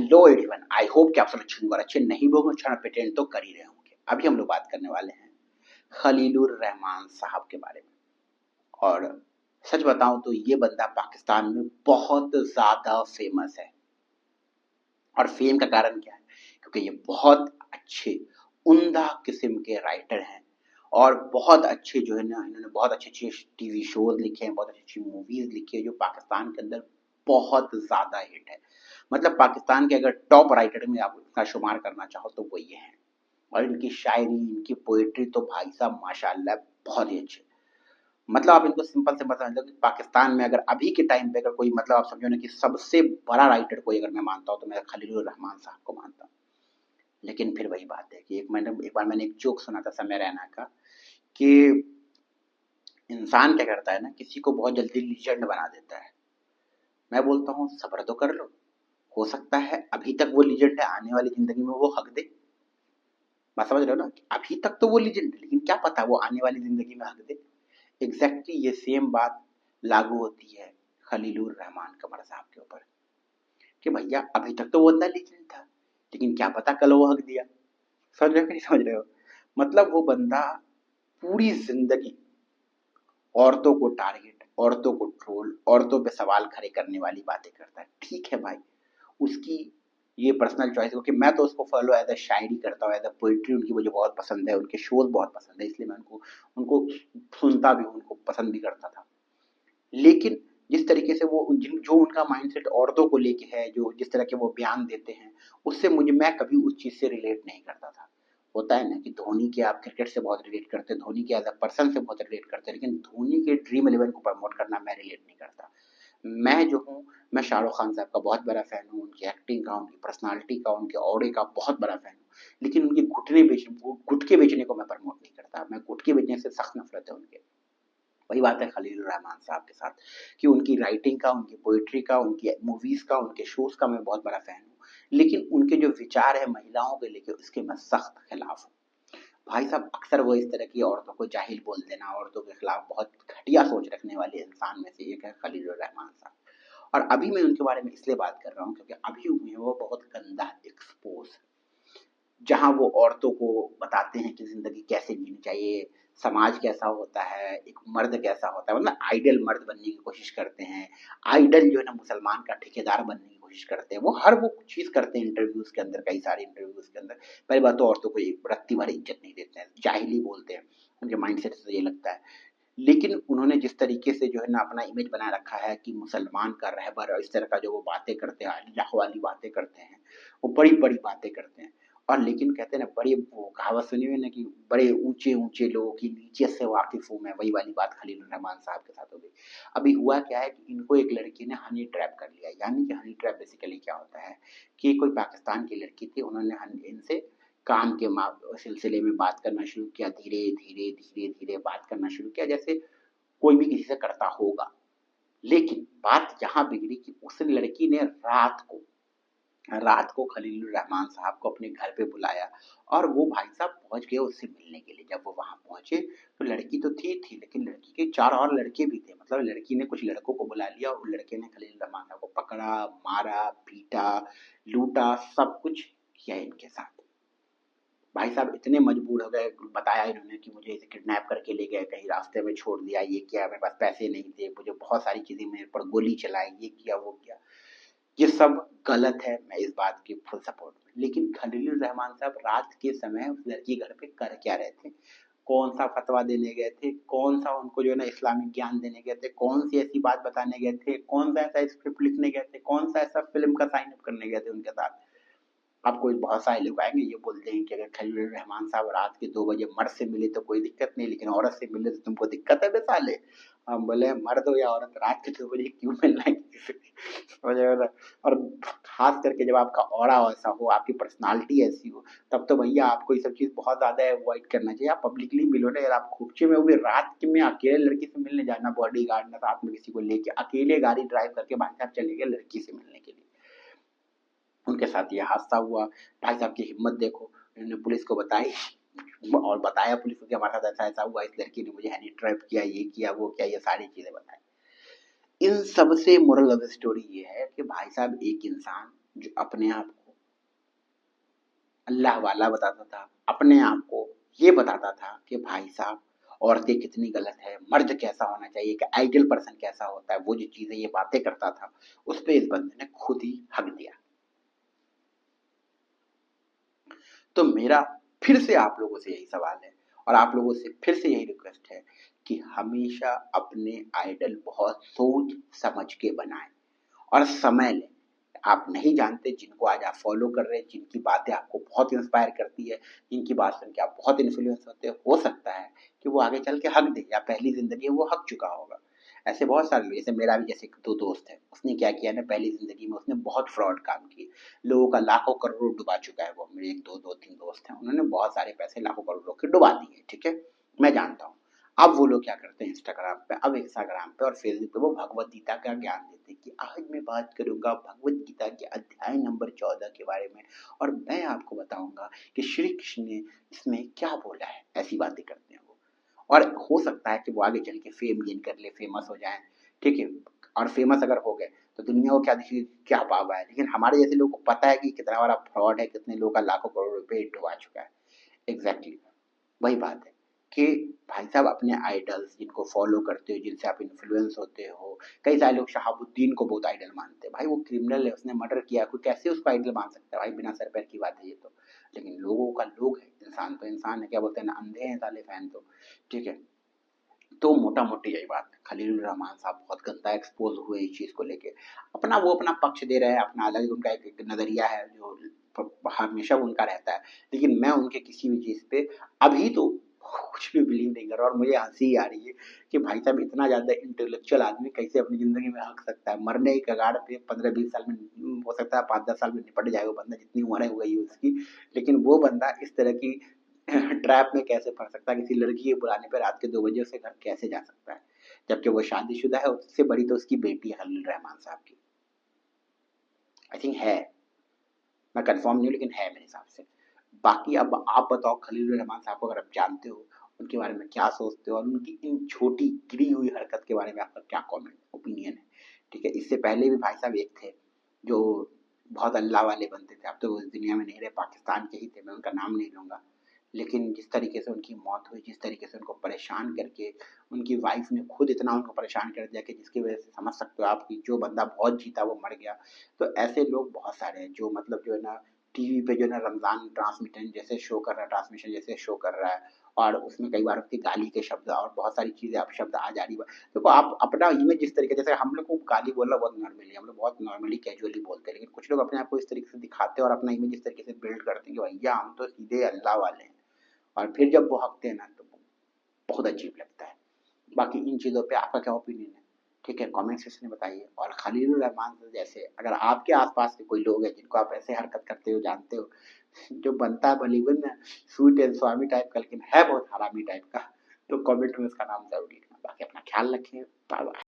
Hello everyone, I hope कि आप सब अच्छे होंगे और अच्छे नहीं भी होंगे, अच्छा प्रिटेंड तो कर ही रहे होंगे। अभी हम लोग बात करने वाले हैं खलीलुर रहमान साहब के बारे में। और सच बताऊं तो ये बंदा पाकिस्तान में बहुत ज्यादा फेमस है। और फेम का कारण क्या है? क्योंकि ये बहुत अच्छे उम्दा किस्म के राइटर हैं और बहुत अच्छे जो है ना, इन्होंने बहुत अच्छे अच्छे टीवी शोज लिखे हैं, बहुत अच्छी अच्छी मूवीज लिखी है जो पाकिस्तान के अंदर बहुत ज्यादा हिट है। मतलब पाकिस्तान के अगर टॉप राइटर में आप इसका शुमार करना चाहो तो वो ये हैं। और इनकी शायरी, इनकी पोएट्री तो भाई साहब माशाल्लाह बहुत ही अच्छे। मतलब आप इनको सिंपल से समझ लो कि पाकिस्तान में अगर अभी के टाइम पे अगर कोई, मतलब आप समझो ना कि सबसे बड़ा राइटर कोई अगर मैं मानता हूँ तो मैं खलीलुर रहमान साहब को मानता हूँ। लेकिन फिर वही बात है कि एक बार मैंने एक जोक सुना था समय रैना का कि इंसान क्या करता है ना, किसी को बहुत जल्दी लीजेंड बना देता है। मैं बोलता हूँ सब्र तो कर लो, हो सकता है अभी तक वो लीजेंड है, आने वाली जिंदगी में वो हक दे। बात समझ रहे हो ना? अभी तक तो वो लीजेंड है, लेकिन क्या पता वो आने वाली जिंदगी में हक दे। एग्जैक्टली ये सेम बात लागू होती है खलीलुर रहमान कमर साहब के ऊपर कि भैया अभी तक तो वो बंदा लीजेंड था, लेकिन क्या पता कल वो हक दिया। समझ रहे हो कि नहीं समझ रहे हो? मतलब वो बंदा पूरी जिंदगी औरतों को टारगेट, औरतों को ट्रोल, औरतों पे सवाल खड़े करने वाली बातें करता है। ठीक है भाई, उसकी ये पर्सनल चॉइस है, क्योंकि मैं तो उसको फॉलो एज अ शायरी करता हूँ, एज अ पोइट्री उनकी मुझे बहुत पसंद है, उनके शोज बहुत पसंद है, इसलिए मैं उनको उनको सुनता भी हूँ, उनको पसंद भी करता था। लेकिन जिस तरीके से वो जो उनका माइंडसेट औरतों को लेके है, जो जिस तरह के वो बयान देते हैं, उससे मुझे, मैं कभी उस चीज से रिलेट नहीं करता था। होता है ना कि धोनी के आप क्रिकेट से बहुत रिलेट करते हैं, धोनी के एज अ पर्सन से बहुत रिलेट करते हैं, लेकिन धोनी के ड्रीम इलेवन को प्रमोट करना मैं रिलेट नहीं करता। मैं जो हूँ, मैं शाहरुख खान साहब का बहुत बड़ा फैन हूँ, उनकी एक्टिंग का, उनकी पर्सनालिटी का, उनके ऑरे का बहुत बड़ा फैन हूँ। लेकिन उनके गुटके बेचने को मैं प्रमोट नहीं करता। मैं गुटके बेचने से सख्त नफरत है उनके। वही बात है खलील रहमान साहब के साथ कि उनकी राइटिंग का, उनकी पोइट्री का, उनकी मूवीज का, उनके शोज का मैं बहुत बड़ा फैन हूँ। लेकिन उनके जो विचार है महिलाओं के लेके, उसके मैं सख्त खिलाफ हूँ। भाई साहब अक्सर वो इस तरह की औरतों को जाहिल बोल देना, औरतों के खिलाफ बहुत घटिया सोच रखने वाले इंसान में से एक है खलील रहमान साहब। और अभी मैं उनके बारे में इसलिए बात कर रहा हूँ क्योंकि अभी हुए वो बहुत गंदा एक्सपोज, जहाँ वो औरतों को बताते हैं कि ज़िंदगी कैसे जीनी चाहिए, समाज कैसा होता है, एक मर्द कैसा होता है, मतलब आइडियल मर्द बनने की कोशिश करते हैं। आइडियल जो है ना मुसलमान का ठेकेदार बनने की कोशिश करते हैं। वो हर वो चीज़ करते हैं इंटरव्यूज़ के अंदर, कई सारे इंटरव्यूज़ के अंदर। पहली बात तो औरतों को एक रत्ती भर इज़्ज़त नहीं देते हैं, जाहिली बोलते हैं, उनके माइंडसेट से ये लगता है। लेकिन उन्होंने जिस तरीके से जो है ना अपना इमेज बना रखा है कि मुसलमान का रहबर, और इस तरह का जो वो बातें करते हैं, अल्लाह वाली बातें करते हैं, वो बड़ी-बड़ी बातें करते हैं। और लेकिन कहते हैं ना, बड़ी वो कहावत सुनी हुई है ना कि बड़े ऊँचे-ऊँचे लोगों की नीचे से वाकिफ़ हूँ मैं, वही वाली बात खलील रहमान साहब के साथ हो गई। अभी हुआ क्या है कि इनको एक लड़की ने हनी ट्रैप कर लिया। यानी कि हनी ट्रैप बेसिकली क्या होता है कि कोई पाकिस्तान की लड़की थी, उन्होंने इनसे काम के सिलसिले में बात करना शुरू किया, धीरे धीरे धीरे धीरे बात करना शुरू किया, जैसे कोई भी किसी से करता होगा। लेकिन बात यहाँ बिगड़ी कि उस लड़की ने रात को खलील रहमान साहब को अपने घर पे बुलाया और वो भाई साहब पहुंच गए उससे मिलने के लिए। जब वो वहां पहुंचे तो लड़की तो थी लेकिन लड़की के चार और लड़के भी थे। मतलब लड़की ने कुछ लड़कों को बुला लिया और लड़के ने खलील रहमान साहब को पकड़ा, मारा, पीटा, लूटा, सब कुछ किया इनके साथ। भाई साहब इतने मजबूर हो गए, बताया इन्होंने कि मुझे इसे किडनैप करके ले गए, कहीं रास्ते में छोड़ दिया, ये किया, मेरे पास पैसे नहीं थे, मुझे बहुत सारी चीजें, मेरे पर गोली चलाई, ये किया वो किया। ये सब गलत है, मैं इस बात की फुल सपोर्ट में। लेकिन खलीलुर रहमान साहब रात के समय उस लड़की घर पे कर क्या रहे थे? कौन सा फतवा देने गए थे? कौन सा उनको जो है ना इस्लामिक ज्ञान देने गए थे? कौन सी ऐसी बात बताने गए थे? कौन सा ऐसा स्क्रिप्ट लिखने गए थे? कौन सा ऐसा फिल्म का साइन अप करने गए थे उनके साथ? आपको बहुत सारे लोग आएंगे ये बोलते हैं कि अगर खलील रहमान साहब रात के 2 बजे मर्द से मिले तो कोई दिक्कत नहीं, लेकिन औरत से मिले तो तुमको दिक्कत है बे साले। हम बोले मर्द हो या औरत, रात के 2 बजे क्यों मिलना है किसी से? समझ रहे हो ना? और खास करके जब आपका ऑरा ऐसा हो, आपकी पर्सनालिटी ऐसी हो, तब तो भैया आपको ये सब चीज बहुत ज्यादा अवॉइड करना चाहिए। आप पब्लिकली मिलो ना यार, आप खोपचे में, वो भी रात के में अकेले लड़की से मिलने जाना, बॉडी गार्ड ना साथ में किसी को लेके, अकेले गाड़ी ड्राइव करके भाई साहब चले गए लड़की से मिलने के लिए। उनके साथ ये हादसा हुआ। भाई साहब की हिम्मत देखो, इन्होंने पुलिस को बताई और बताया पुलिस को कि हमारे साथ ऐसा ऐसा हुआ, इस लड़की ने मुझे हैनी ट्रैप किया, ये किया वो किया, ये सारी चीजें बताई। इन सब से मोरल ऑफ द स्टोरी ये है कि भाई साहब एक इंसान जो अपने आप को अल्लाह वाला बताता था, अपने आप को ये बताता था कि भाई साहब औरतें कितनी गलत है, मर्द कैसा होना चाहिए, एक आइडियल पर्सन कैसा होता है, वो जो चीजें ये बातें करता था, उस पे इस बंदे ने खुद ही हक दिया। तो मेरा फिर से आप लोगों से यही सवाल है और आप लोगों से फिर से यही रिक्वेस्ट है कि हमेशा अपने आइडल बहुत सोच समझ के बनाएं और समय लें। आप नहीं जानते जिनको आज आप फॉलो कर रहे हैं, जिनकी बातें आपको बहुत इंस्पायर करती है, जिनकी बात सुन के आप बहुत इन्फ्लुएंस होते हैं, हो सकता है कि वो आगे चल के हक दे या पहली जिंदगी है वो हक चुका होगा। ऐसे बहुत सारे लोग, जैसे मेरा भी जैसे दो दोस्त है, उसने क्या किया ना, पहली जिंदगी में उसने बहुत फ्रॉड काम किए, लोगों का लाखों करोड़ों डुबा चुका है। वो मेरे एक दो तीन दोस्त हैं, उन्होंने बहुत सारे पैसे लाखों करोड़ों के डुबा दिए, ठीक है, मैं जानता हूँ। अब वो लोग क्या करते हैं इंस्टाग्राम पे, अब इंस्टाग्राम पे और फेसबुक पे वो भगवत गीता का ज्ञान देते हैं कि आज मैं बात करूंगा भगवत गीता के अध्याय नंबर 14 के बारे में और मैं आपको बताऊंगा कि श्री कृष्ण ने इसमें क्या बोला है। ऐसी बातें करते हैं वो, और हो सकता है कि वो आगे चल के फेम गेन कर ले, फेमस हो जाए, ठीक है, और फेमस अगर हो गए तो दुनिया को क्या दिखेगी, क्या पावा है। लेकिन हमारे जैसे लोगों को पता है कि कितना बड़ा फ्रॉड है, कितने लोगों का लाखों करोड़ रुपए डुबा चुका है। एग्जैक्टली वही बात है कि भाई साहब अपने आइडल्स जिनको फॉलो करते हो, जिनसे आप इन्फ्लुएंस होते हो, कई सारे लोग शहाबुद्दीन को बहुत आइडल मानते हैं। भाई वो क्रिमिनल है, उसने मर्डर किया, कोई कैसे उसको आइडल मान सकता है भाई, बिना सर पैर की बात है ये तो। लेकिन लोगों का लोग है, इंसान तो इंसान है, क्या बोलते हैं ना, अंधे हैं साले फैन तो, ठीक है। तो मोटा मोटी यही बात है, खलीलुर रहमान साहब बहुत गंदा एक्सपोज हुए इस चीज को लेके। अपना वो अपना पक्ष दे रहे हैं, अपना अलग उनका एक नजरिया है जो हमेशा उनका रहता है। लेकिन मैं उनके किसी भी चीज पे अभी तो कुछ भी बिलीव नहीं कर रहा, और मुझे हंसी आ रही है कि भाई साहब इतना ज्यादा इंटेलेक्चुअल आदमी कैसे अपनी जिंदगी में हक सकता है। मरने की कगार पे 15-20 साल में, हो सकता है 5-10 साल में निपट जाए वो बंदा, जितनी उम्र है हो गई है उसकी। लेकिन वो बंदा इस तरह की ट्रैप में कैसे फंस सकता है, किसी लड़की के बुलाने पर रात के 2 बजे उसके घर कैसे जा सकता है, जबकि वो शादीशुदा है, उससे बड़ी तो उसकी बेटी है खलील रहमान साहब की। आई थिंक है, मैं कंफर्म नहीं हूँ लेकिन है मेरे हिसाब से। बाकी अब आप बताओ खलील रहमान साहब को अगर आप जानते हो, उनके बारे में क्या सोचते हो, और उनकी इन छोटी गिरी हुई हरकत के बारे में आपका क्या कमेंट ओपिनियन है, ठीक है। इससे पहले भी भाई साहब एक थे जो बहुत अल्लाह वाले बनते थे, अब तो वो इस दुनिया में नहीं रहे, पाकिस्तान के ही थे, मैं उनका नाम नहीं लूंगा। लेकिन जिस तरीके से उनकी मौत हुई, जिस तरीके से उनको परेशान करके, उनकी वाइफ ने खुद इतना उनको परेशान कर दिया कि जिसकी वजह से समझ सकते हो आप कि जो बंदा बहुत जीता वो मर गया। तो ऐसे लोग बहुत सारे हैं जो मतलब जो है ना टीवी पे जो है ना रमजान ट्रांसमिशन जैसे शो कर रहा है, ट्रांसमिशन जैसे शो कर रहा है, और उसमें कई बार उसकी गाली के शब्द और बहुत सारी चीजें अब शब्द आ जा रही है। देखो आप अपना इमेज जिस तरीके, जैसे हम लोग को गाली बोलना बहुत नॉर्मली, हम लोग बहुत नॉर्मली कैजुअली बोलते हैं, लेकिन कुछ लोग अपने आप को इस तरीके से दिखाते हैं और अपना इमेज इस तरीके से बिल्ड करते हैं कि भैया हम तो सीधे अल्लाह वाले हैं, और फिर जब वो हकते हैं ना तो बहुत अजीब लगता है। बाकी इन चीज़ों पे आपका क्या ओपिनियन है, ठीक है, कमेंट सेक्शन में बताइए। और खलीलुर रहमान जैसे अगर आपके आसपास के कोई लोग हैं जिनको आप ऐसे हरकत करते हो, जानते हो, जो बनता है बॉलीवुड में स्वीट एंड स्वामी टाइप का लेकिन है बहुत हरामी टाइप का, तो कमेंट में उसका नाम जरूर लिखना। बाकी अपना ख्याल रखें, बाय बाय।